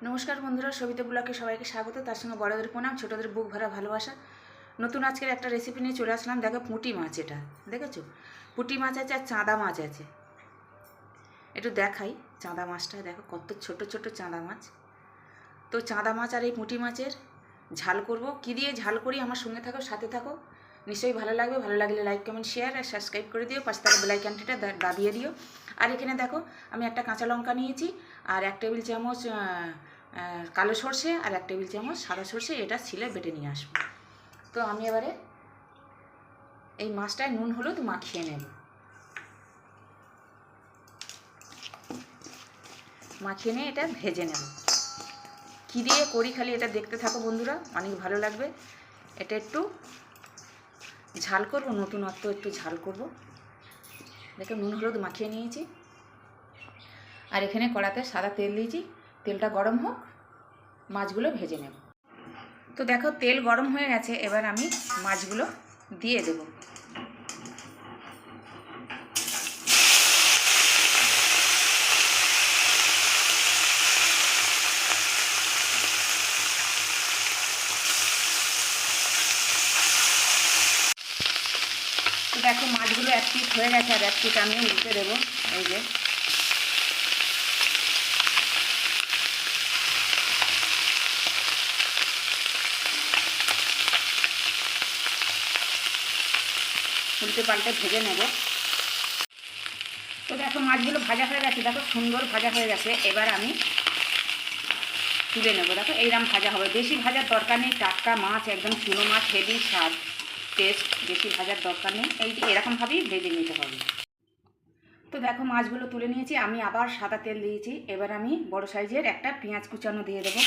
নমস্কার বন্ধুরা, সবিতা ব্লগে সবাইকে স্বাগত। তার সঙ্গে বড়দের প্রণাম, ছোটদের বুক ভরা ভালোবাসা। নতুন আজকের একটা রেসিপি নিয়ে চলে আসলাম। দেখো, পুঁটি মাছ। এটা দেখেছো, পুঁটি মাছ আছে আর চাঁদা মাছ আছে। একটু দেখাই চাঁদা মাছটা, দেখো কত ছোট ছোট চাঁদা মাছ। তো চাঁদা মাছ আর এই পুঁটি মাছের ঝাল করব। কী দিয়ে ঝাল করি আমার সঙ্গে থাকো, সাথে থাকো, নিশ্চয়ই ভালো লাগবে। ভালো লাগলে লাইক, কমেন্ট, শেয়ার আর সাবস্ক্রাইব করে দিও। পাশে থাকা বেল আইকনটা দাবিয়ে দিও। আর এখানে দেখো, আমি একটা কাঁচা লঙ্কা নিয়েছি আর 1 টেবিল চামচ কালো সর্ষে আর 1 টেবিল চামচ সাদা সর্ষে, এটা ছিলে বেটে নিয়ে আসবো। তো আমি এবারে এই মাছটায় নুন হলুদ মাখিয়ে নেব। মাখিয়ে নিয়ে এটা ভেজে নেব। কী দিয়ে করি খালি এটা দেখতে থাকো বন্ধুরা, অনেক ভালো লাগবে। এটা একটু ঝাল করব, নতুনত্ব একটু ঝাল করব। দেখো, নুন হলুদ মাখিয়ে নিয়েছি আর এখানে কড়াতে সাদা তেল দিয়েছি। তেলটা গরম হোক, মাছগুলো ভেজে নেব। তো দেখো, তেল গরম হয়ে গেছে, এবার আমি মাছগুলো দিয়ে দেব। তো দেখো, মাছগুলো 1 পিঠ হয়ে গেছে আর 1 পিঠ আমি উল্টে দেবো। এই যে উল্টে পাল্টে ভেজে নেব। তো দেখো, মাছগুলো ভাজা হয়ে গেছে, দেখো সুন্দর ভাজা হয়ে গেছে। এবার আমি তুলে নেব। দেখো, এইরকম ভাজা হবে, বেশি ভাজার দরকার নেই। টাটকা মাছ, একদম চুনো মাছ, হেভি স্বাদ, টেস্ট, বেশি ভাজার দরকার নেই। এই এরকমভাবেই ভেজে নিতে হবে। তো দেখো, মাছগুলো তুলে নিয়েছি, আমি আবার সাদা তেল দিয়েছি। এবার আমি বড় সাইজের একটা পেঁয়াজ কুচানো দিয়ে দেবো।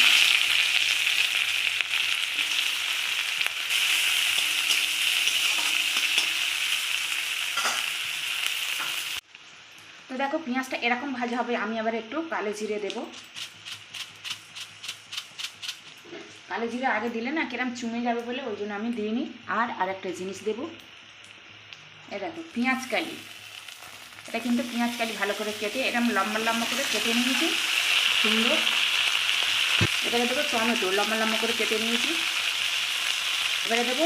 তো দেখো, পেঁয়াজটা এরকম ভাজা হবে। আমি আবার একটু কালো জিরে দেব। কালো জিরে আগে দিলে না কিরম চুমে যাবে বলে ওই জন্য আমি দিইনি। আর আরেকটা জিনিস দেব, এ দেখো পেঁয়াজ কালি। এটা কিন্তু পেঁয়াজ কালি ভালো করে কেটে এরকম লম্বা লম্বা করে কেটে নিয়েছি, সুন্দর। এবারে দেবো টমেটো, লম্বা লম্বা করে কেটে নিয়েছি। এবারে দেবো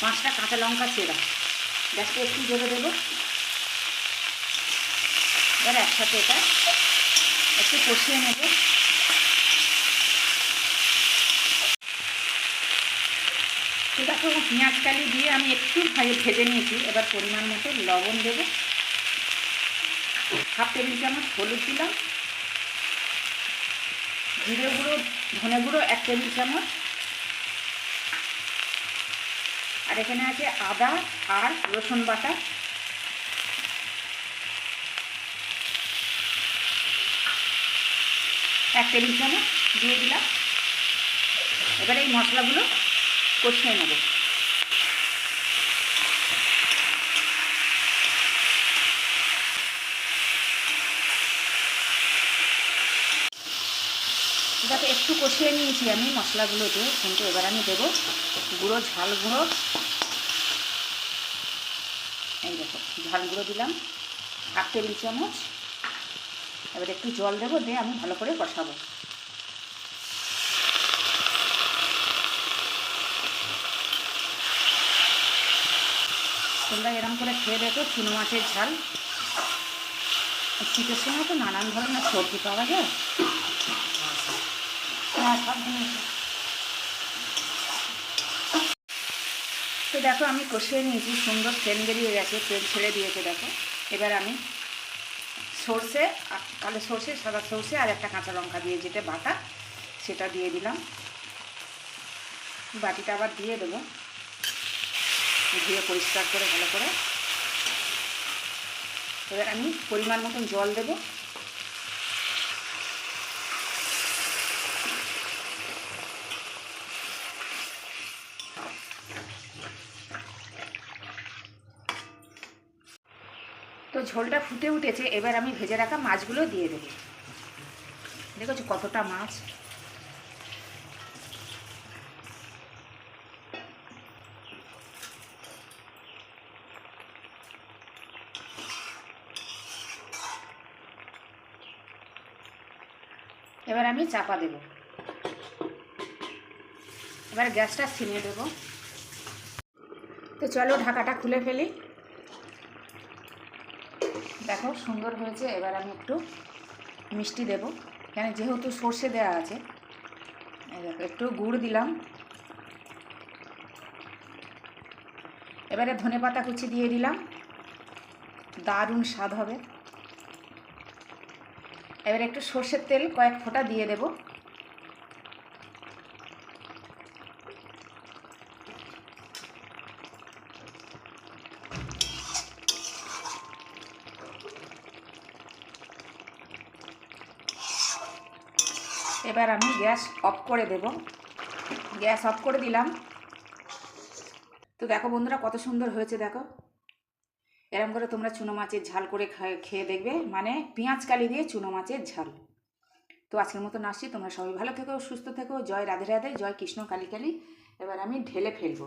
5টা কাঁচা লঙ্কা চেরা। গ্যাসটা একটু জোরে দেবো। এবার একসাথে এটা একটু কষিয়ে নেব। তো দেখো, পেঁয়াজ কালি দিয়ে আমি একটু ভেজে নিয়েছি। এবার পরিমাণ মতো লবণ দেবো, 1/2 টেবিল চামচ হলুদ দিলাম, জিরে গুঁড়ো, ধনে গুঁড়ো 1 টেবিল চামচ, আর এখানে আছে আদা আর রসুন বাটা, এক টেবিল চামচ দিয়ে দিলাম। এবারে এই মশলাগুলো কষিয়ে নেব। দেখো, একটু কষিয়ে নিয়েছি আমি মশলাগুলো দিয়ে, কিন্তু এবার আমি দেবো গুঁড়ো ঝাল গুঁড়ো। এই দেখো, ঝাল গুঁড়ো দিলাম 1/2 টেবিল চামচ। এবার একটু জল দেবো, দিয়ে আমি ভালো করে কষাবো। তোমরা এরম করে খেয়ে দেখো, চুনো মাছের ঝাল। শীতের সময় তো নানান ধরনের সবজি পাওয়া যায়। হ্যাঁ, সব জিনিস। তো দেখো, আমি কষিয়ে নিয়েছি, সুন্দর তেল বেরিয়ে গেছে, তেল ছেড়ে দিয়েছে দেখো। এবার আমি সর্ষে, কালো সর্ষে, সাদা সর্ষে আর একটা কাঁচা লঙ্কা দিয়ে যেটা বাটা, সেটা দিয়ে দিলাম। বাটিটা আবার দিয়ে দেবো, ধুয়ে পরিষ্কার করে ভালো করে। এবার আমি পরিমাণ মতন জল দেবো। তো ঝোলটা ফুটে উঠেছে, এবার আমি ভেজে রাখা মাছগুলো দিয়ে দেবো। দেখেছো কতটা মাছ। এবার আমি চাপা দেব। এবার গ্যাসটা ছিনিয়ে দেব। তো চলো ঢাকাটা খুলে ফেলি। দেখো সুন্দর হয়েছে। এবার আমি একটু মিষ্টি দেব, কেন যেহেতু সর্ষে দেওয়া আছে। দেখো একটু গুড় দিলাম। এবারে ধনেপাতা কুচি দিয়ে দিলাম, দারুণ স্বাদ হবে। এবারে একটু সর্ষের তেল কয়েক ফোঁটা দিয়ে দেব। এবার আমি গ্যাস অফ করে দেব। গ্যাস অফ করে দিলাম। তো দেখো বন্ধুরা কত সুন্দর হয়েছে। দেখো এরকম করে তোমরা চুনো মাছের ঝাল করে খেয়ে দেখবে, মানে পেঁয়াজ কালি দিয়ে চুনো মাছের ঝাল। তো আজকের মতন আসছি, তোমরা সবাই ভালো থেকো, সুস্থ থেকো। জয় রাধে রাধে, জয় কৃষ্ণ কালী কালী। এবার আমি ঢেলে ফেলবো।